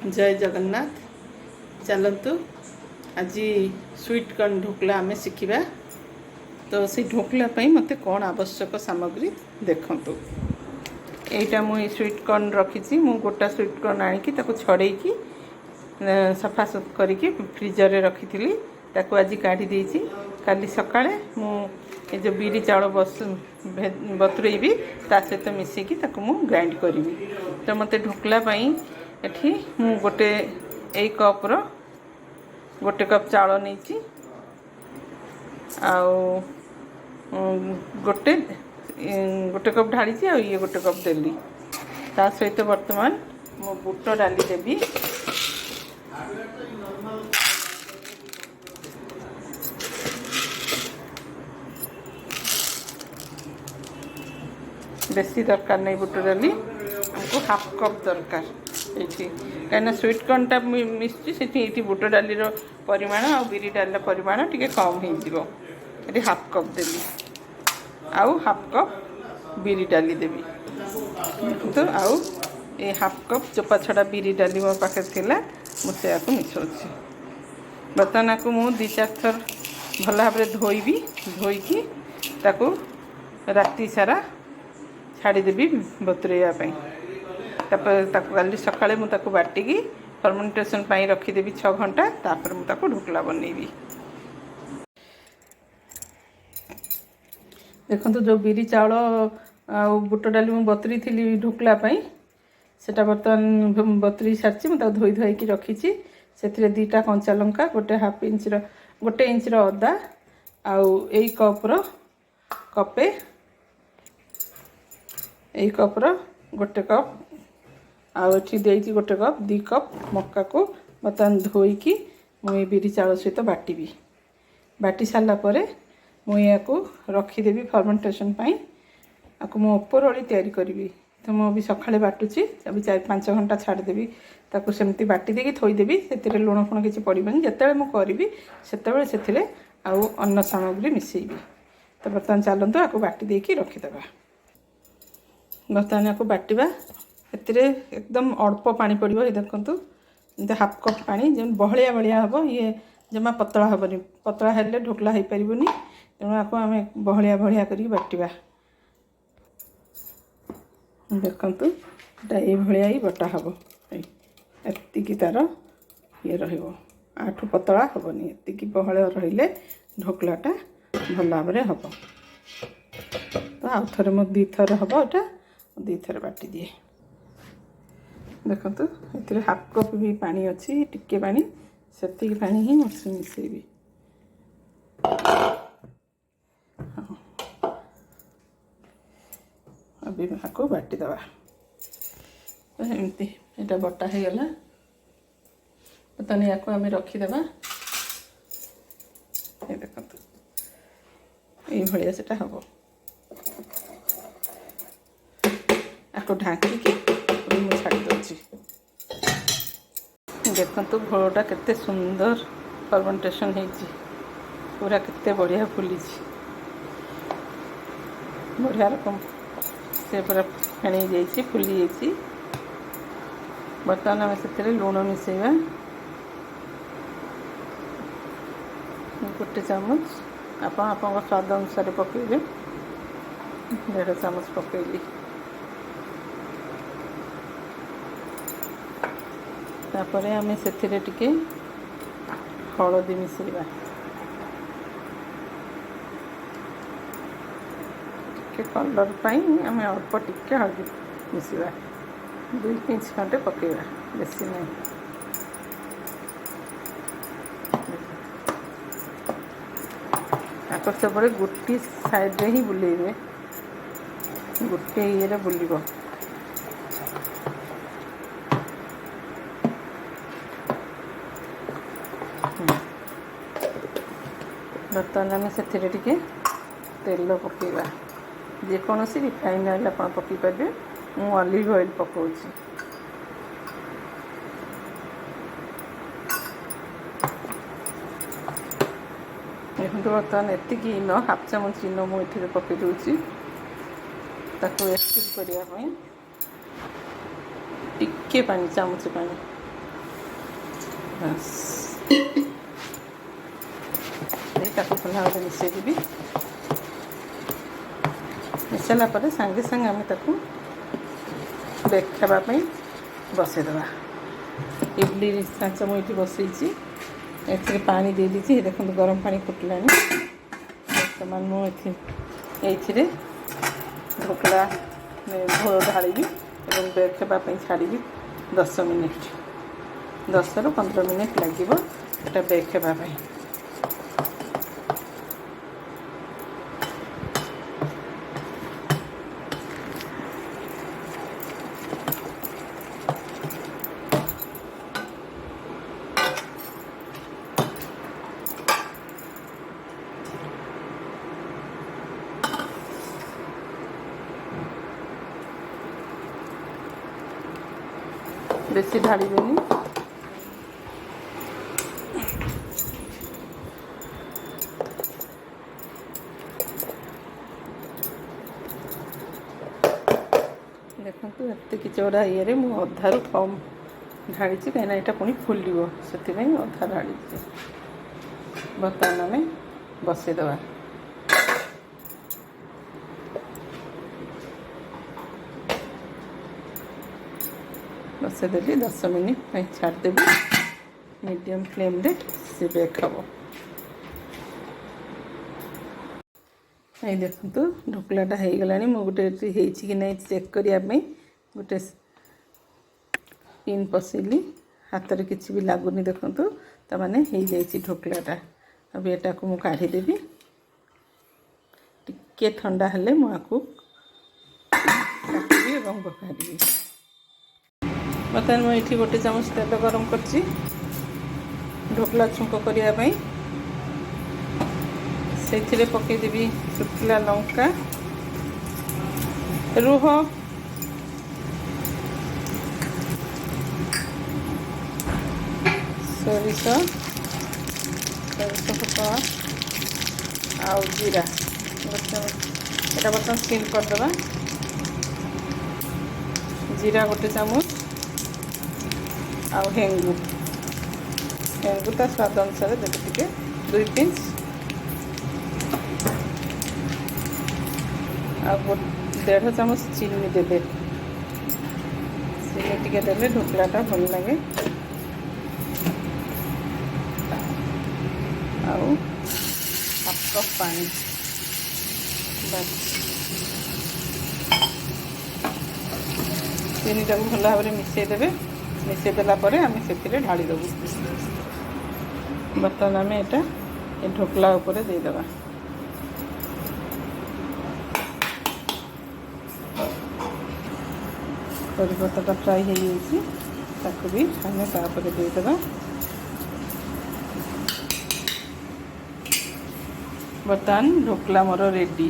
जय जगन्नाथ। चलतु आज स्वीट कॉर्न ढोकला आम शिखा। तो से ढोकला मत कौन आवश्यक सामग्री देखु। यहाँ मुझे स्वीट कॉर्न रखी मु गोटा स्वीट कॉर्न आणिकी छड़े सफा करके फ्रिजर में रखी थी। आज काढ़ी देती काली सका जो बिरी चाउल बतुरेबी ता सहित मिसेकी ग्राइंड करी। तो मत ढोकलापाई एठी मु गोटे एक कप्र गोटे कप चाउल नहीं गोटे गोटे कप ढाली ये गोटे कप देली। ता सहित वर्तमान मु बुट डाली देवी। बेसी दरकार नहीं बुट डाली हमको हाफ कप दरकार ये कहीं स्वीट कॉर्नटा मिसुची से बुट डाली परिमाण आ बिरी डाली परिमाण टी कम हो हाफ कप देवी आउ हाफ कप बिरी डाली देवी। तो आउ ये हाफ कप चोपा छड़ा बिरी डाली मो पाखे थिला मुझे मिसाऊँ। बर्तमान को मुझे दी चार थर भल भाव धोईबी धोईकी राति सारा छाड़देवी बतुरेवाई। कल सका मुझे बाटिकी फर्मेंटेशन रखीदेवी 6 घंटा। तापर मुझे ढोकला बनईबी। देखो जो बिरी चाउल आ बुट डाली मुझे बतुरी थी ढोकलापाई सेटा बर्तमान बतुरी सारी मुझे धोई धोईकी रखी। से 2टा कंचा लंका गोटे इंचर अदा आउ कप्र कपे कप्र गोटे कप आठी गोटे कप 2 कप मक्का को बर्तमान धोईकी मुझे बिरी चाउल सहित बाटिबी। बाटी सारा मुझे रखीदेवी फर्मेंटेशन आपको मो ऊपर ओली तैयारी करी। तो मुझे सका बाटुची अभी 4-5 घंटा छाड़देवी सेमती बाटी देकी थोईदेवी। से लुण फुण किसी पड़े जिते मुझे से आउ अन्न सामग्री मिसेबी। तो बर्तमान चलते आपको बाटी देकी रखीदे। बर्तमान आपको बाटिबा एकदम अल्प पानी पड़ो। ये देखो हाफ कप पानी जो बहलिया बहलिया हम ये जमा पतला हेनी। पतला हेल्ले ढोकला हो पारनी। तेणु आपको आम बहलिया बहलिया कर बाटिबा। देखु ये ही बटा हम एति तार ये रठू पतला हेनी। एति बहल रे ढोकलाटा भल भाव हम। तो आउ थे मो 2 थर हम यहाँ 2 थर बाटी दिए। देखु ये हाफ कप भी पानी अच्छी टिके पानी से पानी ही मिसेबी। अभी आपको बाटीदे। एमती यहाँ बटा हो गला। बर्तमान या आम रखीदे। ये देखो ये सेटा हम आपको ढांकी छाड़ी दूसरी। देखु घोलटा केते सुंदर फर्मेंटेशन हो पूरा केते बढ़िया फुली बढ़िया रकम से पूरा फेणी जाइए फुली जाइए। बर्तमान आम से लुण मिसेवा गोटे चामच आप स्वाद अनुसार पकेबे। 1.5 चामच पकेली। तापर आम से टिके हलदी मिसेवा टिके कलर आम अल्प टिके हलदी मिसेवा 2 इंच खंडे पकेवा बेसी नहीं। आपको सब गोटे साइड ही बुलेबे गोटे ये बुलब। बर्तमान आम से तेल पकेवा जेकोसी रिफाइन ऑयल आप पकई पारे। मु ऑलिव ऑयल पकाऊँ। देखो बर्तमान एतिकी इन हाफ चामच इन मुझे पकई दूसरी एक्टिव करने टिके पानी चामच पानी ବାସ୍ ତାକୁ ଭଲ ଭାବରେ ମିଶାଇଦେବି। ମିଶାଇଲା ପରେ ସାଙ୍ଗେ ସାଙ୍ଗେ ଆମେ ତାକୁ ବେକ୍ ହେବା ପାଇଁ ବସାଇଦେବା। ଇଡଲି ଛାଞ୍ଚ ମୁଁ ଏଇଠି ବସାଇଛି, ଏଥିରେ ପାଣି ଦେଇଦେଇଛି। ଦେଖନ୍ତୁ ଗରମ ପାଣି ଫୁଟିଲାଣି। ବର୍ତ୍ତମାନ ମୁଁ ଏଇଥିରେ ଢୋକଲା ଘୋଳ ଢାଳିବି ଏବଂ ବେକ୍ ହେବା ପାଇଁ ଛାଡ଼ିବି 10 ମିନିଟ୍। 10 ରୁ 15 ମିନିଟ୍ ଲାଗିବ ଏଟା ବେକ୍ ହେବା ପାଇଁ। ବେଶୀ ଢାଳିବେନି। ଦେଖନ୍ତୁ ଏତିକି ଚଉଡ଼ା ଇଏରେ ମୁଁ ଅଧାରୁ କମ୍ ଢାଳିଛି, କାହିଁକିନା ଏଇଟା ପୁଣି ଫୁଲିବ, ସେଥିପାଇଁ ଅଧା ଢାଳିଛି। ବର୍ତ୍ତମାନ ଆମେ ବସାଇଦେବା। ବସାଇଦେଲି 10 ମିନିଟ୍ ପାଇଁ ଛାଡ଼ିଦେବି। ମିଡ଼ିୟମ୍ ଫ୍ଲେମ୍ରେ ସେ ବେକ୍ ହେବ। ଏଇ ଦେଖନ୍ତୁ ଢୋକଲାଟା ହେଇଗଲାଣି। ମୁଁ ଗୋଟେ ହେଇଛି କି ନାହିଁ ଚେକ୍ କରିବା ପାଇଁ ଗୋଟେ ପିନ୍ ପଶେଇଲି, ହାତରେ କିଛି ବି ଲାଗୁନି। ଦେଖନ୍ତୁ ତାମାନେ ହେଇଯାଇଛି ଢୋକଲାଟା। ଏବେ ଏଟାକୁ ମୁଁ କାଢ଼ିଦେବି। ଟିକେ ଥଣ୍ଡା ହେଲେ ମୁଁ ଆକୁ କାଟିବି ଏବଂ ପକାଇଦେବି। ବର୍ତ୍ତମାନ ମୁଁ ଏଇଠି ଗୋଟେ ଚାମଚ ତେଲ ଗରମ କରିଛି ଢୋକଲା ଛୁଙ୍କ କରିବା ପାଇଁ। ସେଇଥିରେ ପକାଇଦେବି ଶୁଖିଲା ଲଙ୍କା, ରୁହ, ସୋରିଷ ଫୁଟଣ ଆଉ ଜିରା। ଏଇଟା ବର୍ତ୍ତମାନ ସ୍ଟିମ୍ କରିଦେବା। ଜିରା ଗୋଟେ ଚାମଚ ଆଉ ହେଙ୍ଗୁ ତା ସ୍ୱାଦ ଅନୁସାରେ ଦେବେ, ଟିକେ 2 ପିଞ୍ଚ। ଆଉ 1.5 ଚାମଚ ଚିନି ଦେବେ। ଚିନି ଟିକେ ଦେଲେ ଢୋକଲାଟା ଭଲ ଲାଗେ। ଆଉ 1 କପ୍ ପାଣି। ଚିନିଟାକୁ ଭଲ ଭାବରେ ମିଶାଇ ଦେବେ। ମିଶାଇ ଦେଲା ପରେ ଆମେ ସେଥିରେ ଢାଳି ଦେବୁ। ବର୍ତ୍ତମାନ ଆମେ ଏଇଟା ଏ ଢୋକଲା ଉପରେ ଦେଇଦେବା। କରି ପତ୍ରଟା ଫ୍ରାଏ ହେଇଯାଇଛି, ତାକୁ ବି ଆମେ ତାପରେ ଦେଇଦେବା। ବର୍ତ୍ତମାନ ଢୋକଲା ମୋର ରେଡ଼ି।